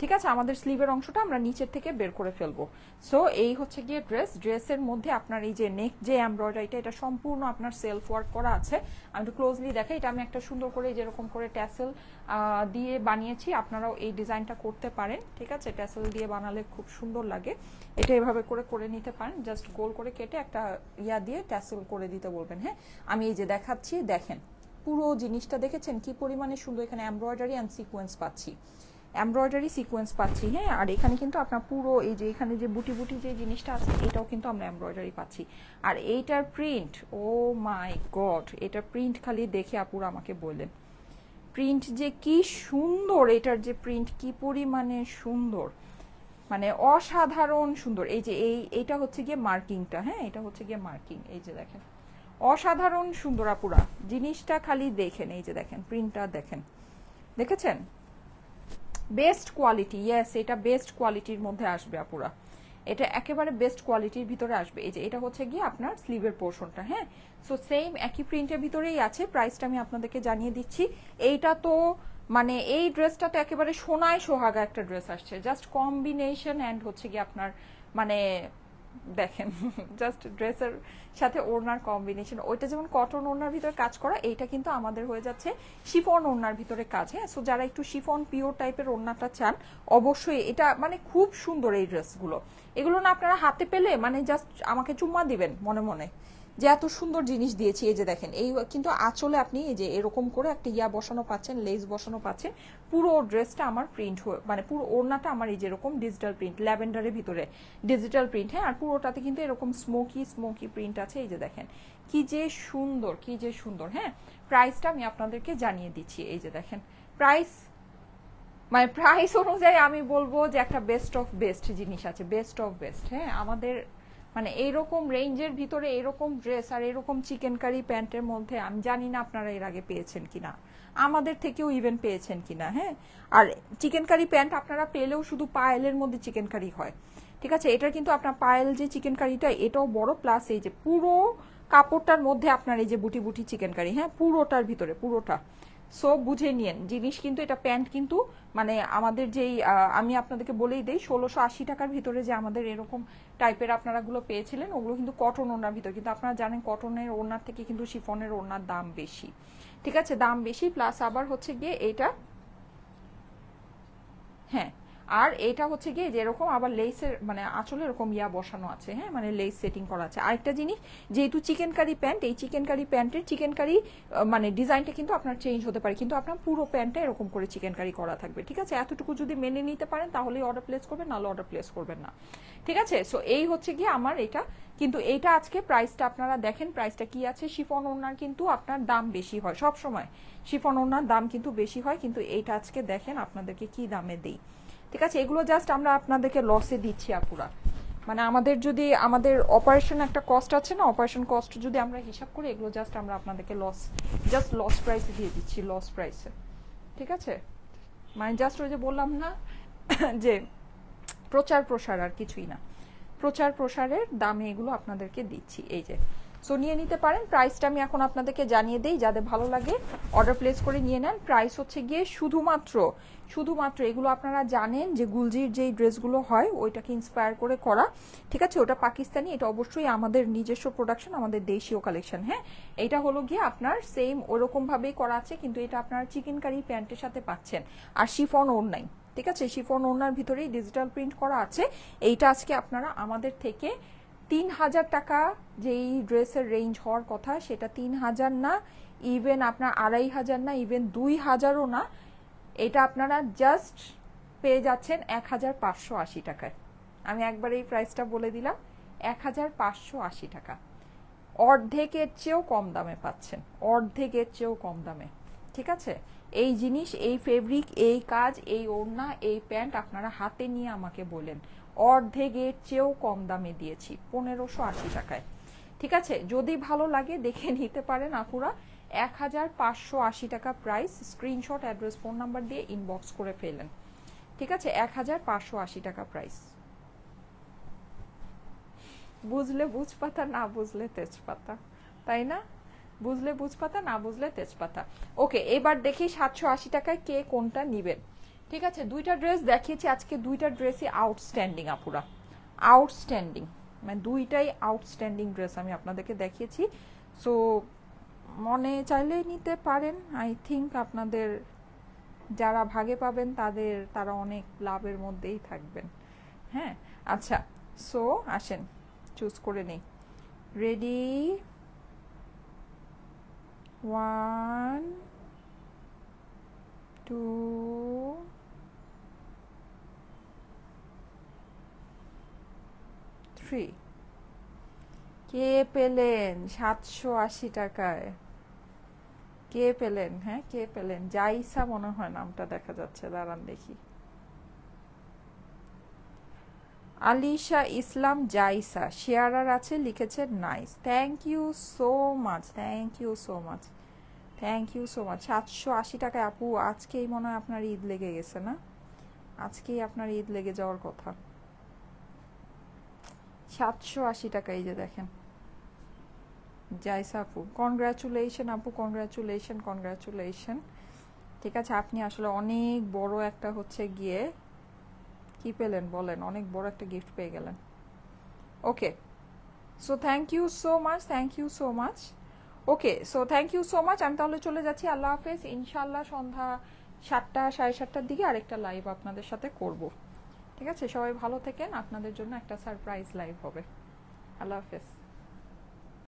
ঠিক আছে, আমাদের স্লিভের অংশটা আমরা নিচের থেকে বের করে ফেলবো। সো এই হচ্ছে গিয়ে ড্রেসের মধ্যে আপনার এই যে নেক যে এমব্রয়ডারিটা, এটা সম্পূর্ণ আপনার সেলফ ওয়ার্ক করা আছে। আমি একটু ক্লোজলি দেখাই, এটা আমি একটা সুন্দর করে যেরকম করে ট্যাসেল দিয়ে বানিয়েছি, আপনারাও এই ডিজাইনটা করতে পারেন, ঠিক আছে, ট্যাসেল দিয়ে বানালে খুব সুন্দর লাগে। এটা এভাবে করে করে নিতে পারেন, জাস্ট গোল করে কেটে একটা ইয়া দিয়ে ট্যাসেল করে দিতে বলবেন। হ্যাঁ, আমি এই যে দেখাচ্ছি, দেখেন পুরো জিনিসটা দেখেছেন কি পরিমাণে সুন্দর, এখানে এমব্রয়ডারি অ্যান্ড সিকোয়েন্স পাচ্ছি, এমব্রয়ডারি সিকোয়েন্স পাচ্ছি। হ্যাঁ, আর এখানে কিন্তু আপনার পুরো এই যে এখানে যে বুটি বুটি যে জিনিসটা আছে, এটাও কিন্তু আমরা এমব্রয়ডারি পাচ্ছি। আর এইটার প্রিন্ট, ও মাই গড, এটার প্রিন্ট খালি দেখে আপুরা আমাকে বললেন, প্রিন্ট যে কি সুন্দর, এটার যে প্রিন্ট কি পরিমাণে সুন্দর, মানে অসাধারণ সুন্দর। এই যে এইটা হচ্ছে গিয়ে মার্কিংটা, হ্যাঁ, এটা হচ্ছে গিয়ে মার্কিং, এই যে দেখেন, অসাধারণ সুন্দর আপুরা, জিনিসটা খালি দেখেন, এই যে দেখেন প্রিন্টটা দেখেন, দেখেছেন, বেস্ট কোয়ালিটি, ইয়েস, এটা বেস্ট কোয়ালিটির মধ্যে আসবে আপুরা, এটা একেবারে বেস্ট কোয়ালিটির ভিতরে আসবে। এই যে এটা হচ্ছে গিয়ে আপনার স্লিভের পোর্শনটা, হ্যাঁ, সো সেম একই প্রিন্টের ভিতরেই আছে। প্রাইসটা আমি আপনাদেরকে জানিয়ে দিচ্ছি, এইটা তো মানে এই ড্রেসটা তো একেবারে সোনায় সোহাগা একটা ড্রেস আসছে, জাস্ট কম্বিনেশন অ্যান্ড হচ্ছে কি আপনার মানে দেখেন জাস্ট ড্রেসের সাথে ওড়নার কম্বিনেশন, ওইটা যেমন কটন ওড়নার ভিতরে কাজ করা, এইটা কিন্তু আমাদের হয়ে যাচ্ছে শিফন ওড়নার ভিতরে কাজ। হ্যাঁ, সো যারা একটু শিফন পিওর টাইপের ওড়নাটা চান অবশ্যই এটা মানে খুব সুন্দর এই ড্রেসগুলো। এগুলো না আপনারা হাতে পেলে মানে জাস্ট আমাকে চুম্মা দিবেন মনে মনে যে এত সুন্দর জিনিস দিয়েছি। এই যে দেখেন, এই কিন্তু আঁচলে আপনি এই যে এরকম করে একটা ইয়া বসানো পাচ্ছেন, লেস বসানো পাচ্ছেন। পুরো ড্রেসটা আমার প্রিন্ট মানে পুরো ওড়নাটা আমার এই যেরকম ডিজিটাল প্রিন্ট, ল্যাভেন্ডারের ভিতরে ডিজিটাল প্রিন্ট। হ্যাঁ, আর পুরোটাতে কিন্তু এরকম স্মোকি স্মোকি প্রিন্ট আছে। এই যে দেখেন কি যে সুন্দর, কি যে সুন্দর। হ্যাঁ, প্রাইসটা আমি আপনাদেরকে জানিয়ে দিচ্ছি। এই যে দেখেন প্রাইস, মানে প্রাইস অনুযায়ী আমি বলবো যে একটা বেস্ট অফ বেস্ট জিনিস আছে, বেস্ট অফ বেস্ট। হ্যাঁ, আমাদের মানে এইরকম রেঞ্জের ভিতরে এরকম ড্রেস আর এরকম চিকেন কারি প্যান্টের মধ্যে আমি জানি না আপনারা এর আগে পেয়েছেন কিনা, আমাদের থেকেও ইভেন পেয়েছেন কিনা। হ্যাঁ, আর চিকেন কারি প্যান্ট আপনারা পেলেও শুধু পায়েলের মধ্যে চিকেন কারি হয়, ঠিক আছে। এটা কিন্তু আপনার পায়েল যে চিকেন কারিটা এটাও বড়, প্লাস এই যে পুরো কাপড়টার মধ্যে আপনার এই যে বুটি বুটি চিকেন কারি, হ্যাঁ পুরোটার ভিতরে পুরোটা। সো বুঝে নিয়েন জিনিস, কিন্তু এটা প্যান্ট কিন্তু মানে আমাদের যেই আমি আপনাদেরকে বলেই দেই 1680 টাকার ভিতরে যে আমাদের এরকম টাইপের আপনারা গুলো পেয়েছিলেন ওগুলো কিন্তু কটন ওড়নার ভিতরে, কিন্তু আপনারা জানেন কটনের ওড়নার থেকে কিন্তু শিফনের ওড়নার দাম বেশি, ঠিক আছে, দাম বেশি। প্লাস আবার হচ্ছে গিয়ে এটা, হ্যাঁ আর এটা হচ্ছে গিয়ে যেরকম আবার লেসের মানে আঁচলে এরকম ইয়া বসানো আছে। হ্যাঁ, মানে লেস সেটিং করা আছে। আরেকটা জিনিস, যেহেতু চিকেন কারি প্যান্ট, এই চিকেন কারি প্যান্টের চিকেন কারি মানে ডিজাইনটা কিন্তু আপনার চেঞ্জ হতে পারে, কিন্তু আপনার পুরো প্যান্টটা এরকম করে চিকেন কারি করা থাকবে, ঠিক আছে। এতটুকু যদি মেনে নিতে পারেন তাহলেই অর্ডার প্লেস করবেন, নাহলে অর্ডার প্লেস করবেন না, ঠিক আছে। সো এই হচ্ছে গিয়ে আমার এটা, কিন্তু এইটা আজকে প্রাইসটা আপনারা দেখেন প্রাইসটা কি আছে। শিফন ওড়নার কিন্তু আপনার দাম বেশি হয় সব সময়, শিফন ওড়নার দাম কিন্তু বেশি হয়, কিন্তু এইটা আজকে দেখেন আপনাদেরকে কি দামে দেই, ঠিক আছে। এগুলো জাস্ট আমরা আপনাদেরকে লসে দিচ্ছি আপুরা, মানে আমাদের যদি আমাদের অপারেশন একটা কস্ট আছে না, অপারেশন কস্ট যদি আমরা হিসাব করি এগুলো জাস্ট আমরা আপনাদেরকে জাস্ট লস প্রাইসে দিয়ে দিচ্ছি, লস প্রাইসে, ঠিক আছে। মানে জাস্ট ওই যে বললাম না যে প্রচার প্রসার আর কিছুই না, প্রচার প্রসারের দামে এগুলো আপনাদেরকে দিচ্ছি। এই যে সো নিয়ে নিতে পারেন। প্রাইসটা আমি এখন আপনাদেরকে জানিয়ে দেই, যাদের ভালো লাগে অর্ডার প্লেস করে নিয়ে নেন। প্রাইস হচ্ছে গিয়ে শুধুমাত্র এগুলো আপনারা জানেন যে গুলজির যেই ড্রেসগুলো হয় ওইটাকে ইন্সপায়ার করে করা, ঠিক আছে। ওটা পাকিস্তানি, এটা অবশ্যই আমাদের নিজস্ব প্রোডাকশন, আমাদের দেশীয় কালেকশন। হ্যাঁ, এটা হলো গিয়ে আপনার সেম ওরকম ভাবেই করা আছে, কিন্তু এটা আপনার চিকেন কারি প্যান্টের সাথে পাচ্ছেন, আর শিফন ওড়নাই, ঠিক আছে। শিফন ওড়নার ভিতরেই ডিজিটাল প্রিন্ট করা আছে। এইটা আজকে আপনারা আমাদের থেকে 3000 টাকা যেই ড্রেসের রেঞ্জ হওয়ার কথা সেটা 3000 না, ইভেন আপনার 2500 না, ইভেন 2000ও না, এটা আপনারা জাস্ট পেয়ে যাচ্ছেন 1580 টাকায়। আমি একবার এই প্রাইসটা বলে দিলাম, 1580 টাকা, অর্ধেকের চেয়েও কম দামে পাচ্ছেন, অর্ধেকের চেয়েও কম দামে, ঠিক আছে। এই জিনিস, এই ফেব্রিক, এই কাজ, এই ওড়না, এই প্যান্ট আপনারা হাতে নিয়ে আমাকে বলেন অর্ধেকের চেয়েও কম দামে দিয়েছি 1580 টাকায়, ঠিক আছে। যদি ভালো লাগে দেখে নিতে পারেন আপুরা। 1580 টাকা price, screenshot address phone number দিয়ে ইনবক্স করে ফেলেন, ঠিক আছে। 1580 টাকা প্রাইস। বুঝলে বুঝপাতা, না বুঝলে তেজপাতা, তাই না? বুঝলে বুঝপাতা, না বুঝলে তেজপাতা। ওকে, এবার দেখি 780 টাকায় কে কোনটা নিবেন, ঠিক আছে। দুইটা ড্রেস দেখিয়েছি আজকে, দুইটা ড্রেসই আউটস্ট্যান্ডিং আপুরা, আউটস্ট্যান্ডিং, মানে দুইটাই আউটস্ট্যান্ডিং ড্রেস আমি আপনাদেরকে দেখিয়েছি। সো মনে চাইলে নিতে পারেন, আই থিঙ্ক আপনাদের যারা ভাগে পাবেন তারা অনেক লাভের মধ্যেই থাকবেন। হ্যাঁ, আচ্ছা, সো আসেন চুজ করে নেই। রেডি, 1 2 3। কে পেলেন 780 টাকায়? কে পেলেন? হ্যাঁ, কে পেলেন? জাইসা মনে হয় নামটা দেখা যাচ্ছে, দাঁড়ান দেখি। আলিশা ইসলাম জাইসা শেয়ারার আছে, লিখেছে nice, thank you so much, thank you so much, thank you so much. 780 টাকায় আপু, আজকেই মনে হয় আপনার ঈদ লেগে গেছে না? আজকেই আপনার ঈদ লেগে যাওয়ার কথা। 780 টাকা, এই যে দেখেন জাইসা আপু, কনগ্রাচুলেশন আপু, কনগ্রাচুলেশন, কনগ্রাচুলেশন। ঠিক আছে, আপনি আসলে অনেক বড় একটা হচ্ছে গিয়ে কি পেলেন বলেন, অনেক বড় একটা গিফট পেয়ে গেলেন। Okay, so thank you so much, thank you so much. Okay, so thank you so much. আমি তাহলে চলে যাচ্ছি, আল্লাহ হাফেজ। ইনশাল্লাহ সন্ধ্যা 7টা 7:30টার দিকে আরেকটা লাইভ আপনাদের সাথে করব। ঠিক আছে, সবাই ভালো থাকেন, আপনাদের জন্য একটা সারপ্রাইজ লাইভ হবে। আল্লাহ হাফেজ।